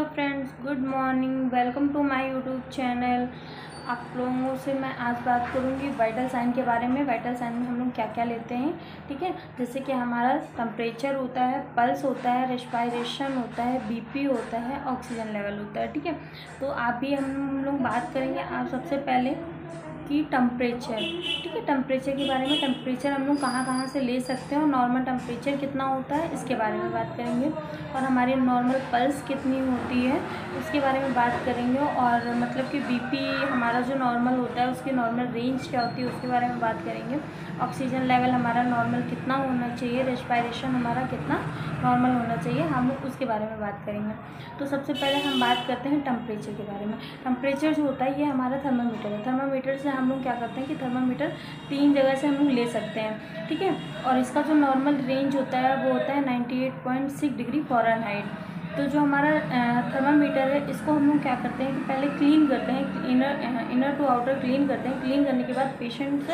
Hello friends, good morning. Welcome to my YouTube channel. आप लोगों से मैं आज बात करूंगी वाइटल साइन के बारे में। वाइटल साइन में हम लोग क्या क्या लेते हैं, ठीक है। जैसे कि हमारा टेम्परेचर होता है, पल्स होता है, रेस्पिरेशन होता है, बीपी होता है, ऑक्सीजन लेवल होता है, ठीक है। तो आप भी हम लोग बात करेंगे आप सबसे पहले कि टेम्परेचर, ठीक है। टेम्परेचर के बारे में, टेम्परेचर हम लोग कहाँ कहाँ से ले सकते हैं और नॉर्मल टेम्परेचर कितना होता है इसके बारे में बात करेंगे। और हमारी नॉर्मल पल्स कितनी होती है उसके बारे में बात करेंगे। और मतलब कि बीपी हमारा जो नॉर्मल होता है उसकी नॉर्मल रेंज क्या होती है उसके बारे में बात करेंगे। ऑक्सीजन लेवल हमारा नॉर्मल कितना होना चाहिए, रेस्पिरेशन हमारा कितना नॉर्मल होना चाहिए, हम लोग उसके बारे में बात करेंगे। तो सबसे पहले हम बात करते हैं टेम्परेचर के बारे में। टेम्परेचर जो होता है ये हमारा थर्मामीटर है। थर्मामीटर से हम लोग क्या करते हैं कि थर्मामीटर 3 जगह से हम लोग ले सकते हैं, ठीक है। और इसका जो नॉर्मल रेंज होता है वो होता है 98.6 डिग्री फ़ारेनहाइट। तो जो हमारा थर्मामीटर है इसको हम लोग क्या करते हैं कि पहले क्लीन करते हैं, इनर टू आउटर क्लीन करते हैं। क्लीन करने के बाद पेशेंट से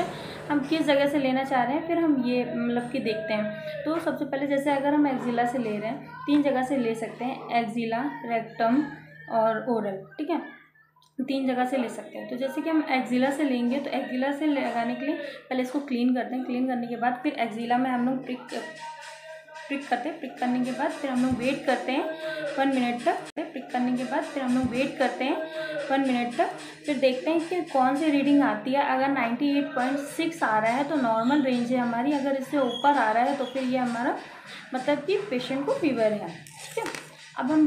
हम किस जगह से लेना चाह रहे हैं फिर हम ये मतलब कि देखते हैं। तो सबसे पहले जैसे अगर हम एक्जिला से ले रहे हैं 3 जगह से ले सकते हैं, एक्जिला, रेक्टम और ओरल, ठीक है। 3 जगह से ले सकते हैं। तो जैसे कि हम एक्जिला से लेंगे तो एक्जिला से लगाने के लिए पहले इसको क्लीन करते हैं। क्लीन करने के बाद फिर एक्जिला में हम लोग प्रिक करते हैं। प्रिक करने के बाद फिर हम लोग वेट करते हैं 1 मिनट तक। प्रिक करने के बाद फिर हम लोग वेट करते हैं 1 मिनट तक। फिर देखते हैं कि कौन सी रीडिंग आती है। अगर 98.6 आ रहा है तो नॉर्मल रेंज है हमारी। अगर इससे ऊपर आ रहा है तो फिर ये हमारा मतलब कि पेशेंट को फीवर है, ठीक है। अब हम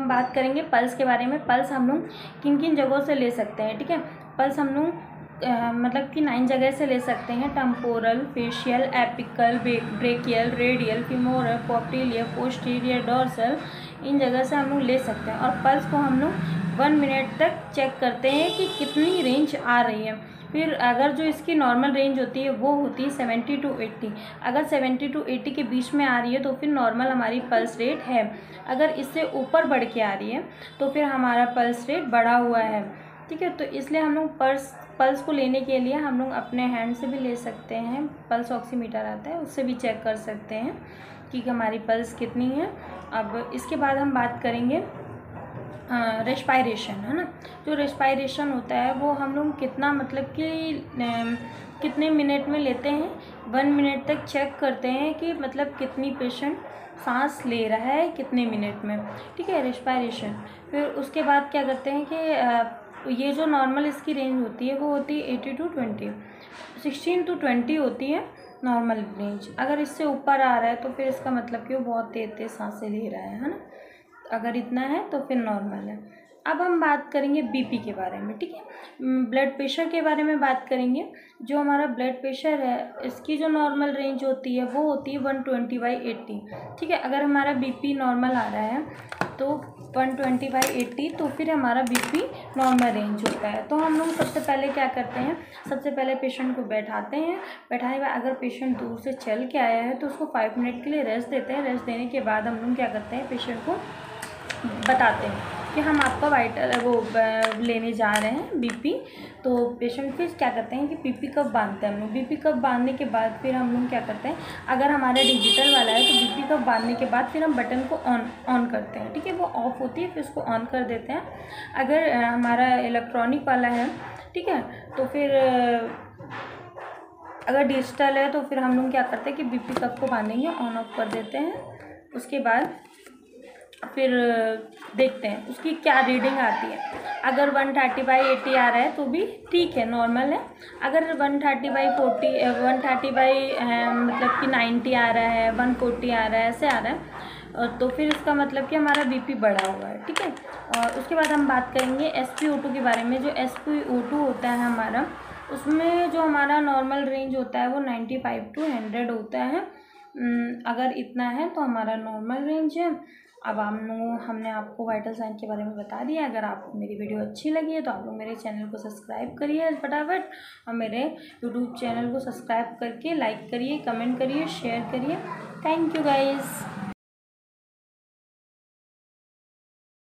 बात करेंगे पल्स के बारे में। पल्स हम लोग किन किन जगहों से ले सकते हैं, ठीक है। पल्स हम लोग मतलब कि 9 जगह से ले सकते हैं। Temporal, facial, apical, brachial, radial, femoral, popliteal, posterior, dorsal, इन जगह से हम लोग ले सकते हैं। और पल्स को हम लोग 1 मिनट तक चेक करते हैं कि कितनी रेंज आ रही है। फिर अगर जो इसकी नॉर्मल रेंज होती है वो होती है 70 to 80। अगर 70 to 80 के बीच में आ रही है तो फिर नॉर्मल हमारी पल्स रेट है। अगर इससे ऊपर बढ़ के आ रही है तो फिर हमारा पल्स रेट बढ़ा हुआ है, ठीक है। तो इसलिए हम लोग पल्स को लेने के लिए हम लोग अपने हैंड से भी ले सकते हैं। पल्स ऑक्सीमीटर आता है उससे भी चेक कर सकते हैं कि हमारी पल्स कितनी है। अब इसके बाद हम बात करेंगे रेस्पिरेशन, है ना। जो रेस्पिरेशन होता है वो हम लोग कितना मतलब कि कितने मिनट में लेते हैं। 1 मिनट तक चेक करते हैं कि मतलब कितनी पेशेंट सांस ले रहा है कितने मिनट में, ठीक है, रेस्पिरेशन। फिर उसके बाद क्या करते हैं कि ये जो नॉर्मल इसकी रेंज होती है वो होती है 80 to 20, 16 to 20 होती है नॉर्मल रेंज। अगर इससे ऊपर आ रहा है तो फिर इसका मतलब कि वो बहुत तेज तेज सांसें ले रहा है ना। अगर इतना है तो फिर नॉर्मल है। अब हम बात करेंगे बीपी के बारे में, ठीक है। ब्लड प्रेशर के बारे में बात करेंगे। जो हमारा ब्लड प्रेशर है इसकी जो नॉर्मल रेंज होती है वो होती है 120/80, ठीक है। अगर हमारा बीपी नॉर्मल आ रहा है तो 120/80 तो फिर हमारा बीपी नॉर्मल रेंज होता है। तो हम लोग सबसे पहले क्या करते हैं, सबसे पहले पेशेंट को बैठाते हैं। बैठाने के बाद अगर पेशेंट दूर से चल के आया है तो उसको 5 मिनट के लिए रेस्ट देते हैं। रेस्ट देने के बाद हम लोग क्या करते हैं, पेशेंट को बताते हैं कि हम आपका वाइटल लेने जा रहे हैं बीपी। तो पेशेंट फिर क्या करते हैं कि बीपी कप बांधते हैं हम लोग। बीपी कप बांधने के बाद फिर हम लोग क्या करते हैं, अगर हमारा डिजिटल वाला है तो बीपी कप बांधने के बाद फिर हम बटन को ऑन करते हैं, ठीक है। वो ऑफ होती है फिर उसको ऑन कर देते हैं। अगर हमारा इलेक्ट्रॉनिक वाला है, ठीक है, तो फिर अगर डिजिटल है तो फिर हम लोग क्या करते हैं कि बीपी कप को बांधेंगे, ऑन ऑफ कर देते हैं। उसके बाद फिर देखते हैं उसकी क्या रीडिंग आती है। अगर 130/80 आ रहा है तो भी ठीक है, नॉर्मल है। अगर 130/40 मतलब कि 90 आ रहा है, 140 आ रहा है, ऐसे आ रहा है तो फिर इसका मतलब कि हमारा बीपी बढ़ा हुआ है, ठीक है। और उसके बाद हम बात करेंगे SpO2 के बारे में। जो SpO2 होता है हमारा, उसमें जो हमारा नॉर्मल रेंज होता है वो 95 to 100 होता है। अगर इतना है तो हमारा नॉर्मल रेंज है। अब हमने आपको वाइटल साइन के बारे में बता दिया। अगर आपको मेरी वीडियो अच्छी लगी है तो आप लोग मेरे चैनल को सब्सक्राइब करिए फटाफट, और मेरे यूट्यूब चैनल को सब्सक्राइब करके लाइक करिए, कमेंट करिए, शेयर करिए। Thank you guys.